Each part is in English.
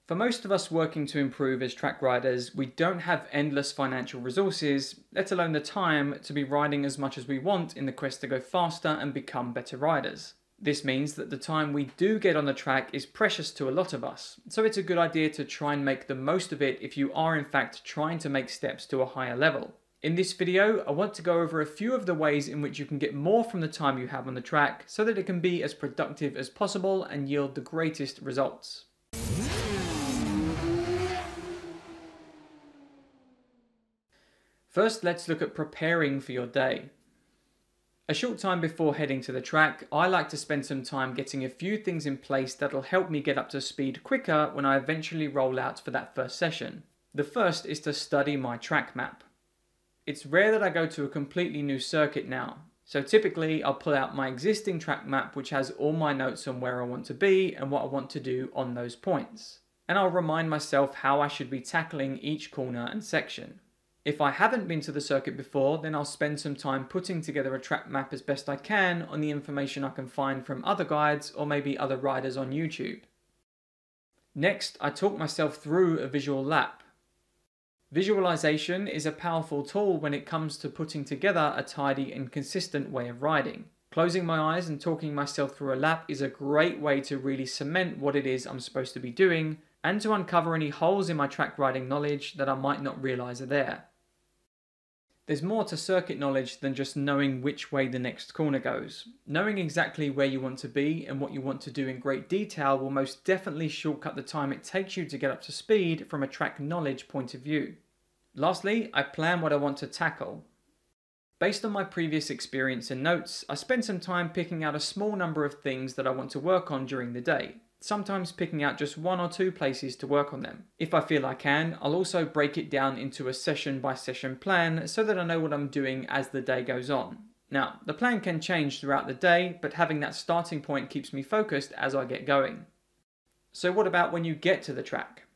For most of us working to improve as track riders, we don't have endless financial resources, let alone the time to be riding as much as we want in the quest to go faster and become better riders. This means that the time we do get on the track is precious to a lot of us, so it's a good idea to try and make the most of it if you are in fact trying to make steps to a higher level. In this video, I want to go over a few of the ways in which you can get more from the time you have on the track so that it can be as productive as possible and yield the greatest results. First, let's look at preparing for your day. A short time before heading to the track, I like to spend some time getting a few things in place that'll help me get up to speed quicker when I eventually roll out for that first session. The first is to study my track map. It's rare that I go to a completely new circuit now, so typically I'll pull out my existing track map which has all my notes on where I want to be and what I want to do on those points. And I'll remind myself how I should be tackling each corner and section. If I haven't been to the circuit before, then I'll spend some time putting together a track map as best I can on the information I can find from other guides or maybe other riders on YouTube. Next, I talk myself through a visual lap. Visualization is a powerful tool when it comes to putting together a tidy and consistent way of riding. Closing my eyes and talking myself through a lap is a great way to really cement what it is I'm supposed to be doing and to uncover any holes in my track riding knowledge that I might not realize are there. There's more to circuit knowledge than just knowing which way the next corner goes. Knowing exactly where you want to be and what you want to do in great detail will most definitely shortcut the time it takes you to get up to speed from a track knowledge point of view. Lastly, I plan what I want to tackle. Based on my previous experience and notes, I spend some time picking out a small number of things that I want to work on during the day. Sometimes picking out just one or two places to work on them. If I feel I can, I'll also break it down into a session by session plan so that I know what I'm doing as the day goes on. Now, the plan can change throughout the day, but having that starting point keeps me focused as I get going. So what about when you get to the track?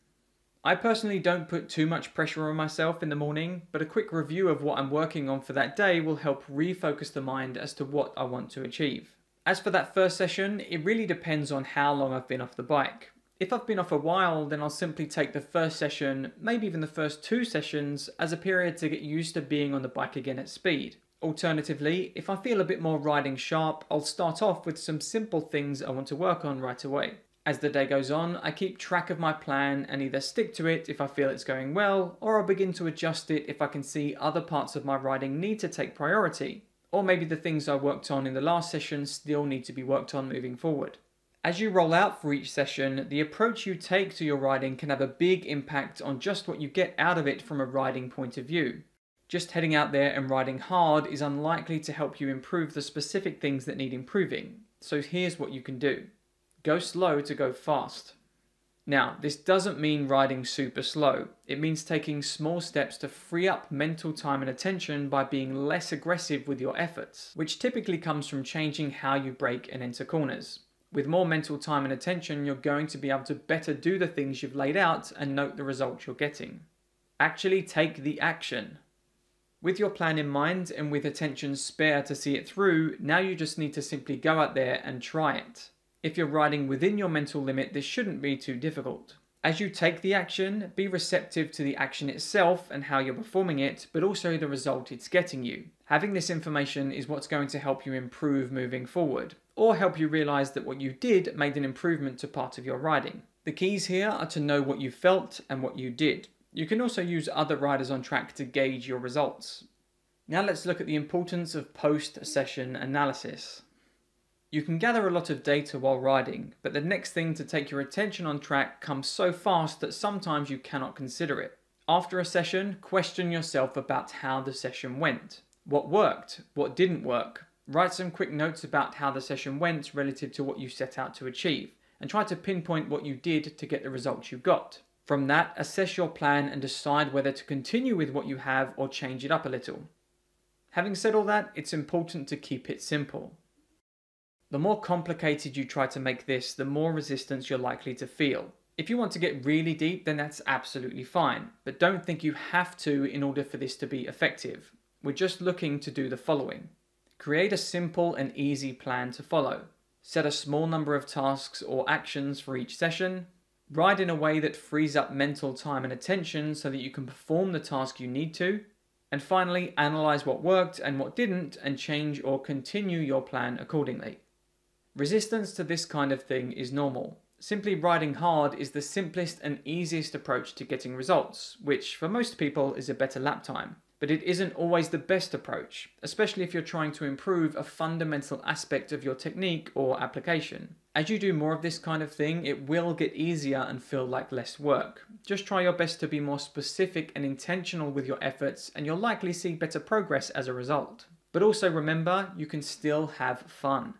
I personally don't put too much pressure on myself in the morning, but a quick review of what I'm working on for that day will help refocus the mind as to what I want to achieve. As for that first session, it really depends on how long I've been off the bike. If I've been off a while, then I'll simply take the first session, maybe even the first two sessions, as a period to get used to being on the bike again at speed. Alternatively, if I feel a bit more riding sharp, I'll start off with some simple things I want to work on right away. As the day goes on, I keep track of my plan and either stick to it if I feel it's going well, or I'll begin to adjust it if I can see other parts of my riding need to take priority. Or maybe the things I worked on in the last session still need to be worked on moving forward. As you roll out for each session, the approach you take to your riding can have a big impact on just what you get out of it from a riding point of view. Just heading out there and riding hard is unlikely to help you improve the specific things that need improving. So here's what you can do. Go slow to go fast. Now, this doesn't mean riding super slow. It means taking small steps to free up mental time and attention by being less aggressive with your efforts, which typically comes from changing how you brake and enter corners. With more mental time and attention, you're going to be able to better do the things you've laid out and note the results you're getting. Actually take the action. With your plan in mind and with attention spare to see it through, now you just need to simply go out there and try it. If you're riding within your mental limit, this shouldn't be too difficult. As you take the action, be receptive to the action itself and how you're performing it, but also the result it's getting you. Having this information is what's going to help you improve moving forward, or help you realize that what you did made an improvement to part of your riding. The keys here are to know what you felt and what you did. You can also use other riders on track to gauge your results. Now let's look at the importance of post-session analysis. You can gather a lot of data while riding, but the next thing to take your attention on track comes so fast that sometimes you cannot consider it. After a session, question yourself about how the session went. What worked? What didn't work? Write some quick notes about how the session went relative to what you set out to achieve, and try to pinpoint what you did to get the results you got. From that, assess your plan and decide whether to continue with what you have or change it up a little. Having said all that, it's important to keep it simple. The more complicated you try to make this, the more resistance you're likely to feel. If you want to get really deep, then that's absolutely fine, but don't think you have to in order for this to be effective. We're just looking to do the following. Create a simple and easy plan to follow. Set a small number of tasks or actions for each session. Ride in a way that frees up mental time and attention so that you can perform the task you need to. And finally, analyze what worked and what didn't and change or continue your plan accordingly. Resistance to this kind of thing is normal. Simply riding hard is the simplest and easiest approach to getting results, which for most people is a better lap time. But it isn't always the best approach, especially if you're trying to improve a fundamental aspect of your technique or application. As you do more of this kind of thing, it will get easier and feel like less work. Just try your best to be more specific and intentional with your efforts, and you'll likely see better progress as a result. But also remember, you can still have fun.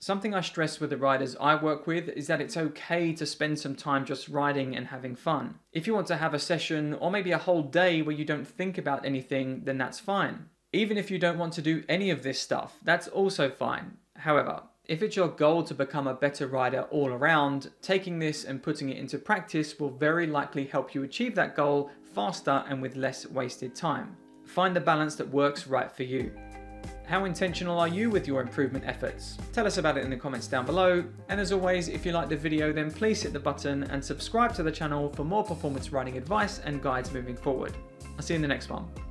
Something I stress with the riders I work with is that it's okay to spend some time just riding and having fun. If you want to have a session or maybe a whole day where you don't think about anything, then that's fine. Even if you don't want to do any of this stuff, that's also fine. However, if it's your goal to become a better rider all around, taking this and putting it into practice will very likely help you achieve that goal faster and with less wasted time. Find the balance that works right for you. How intentional are you with your improvement efforts? Tell us about it in the comments down below. And as always, if you liked the video, then please hit the button and subscribe to the channel for more performance riding advice and guides moving forward. I'll see you in the next one.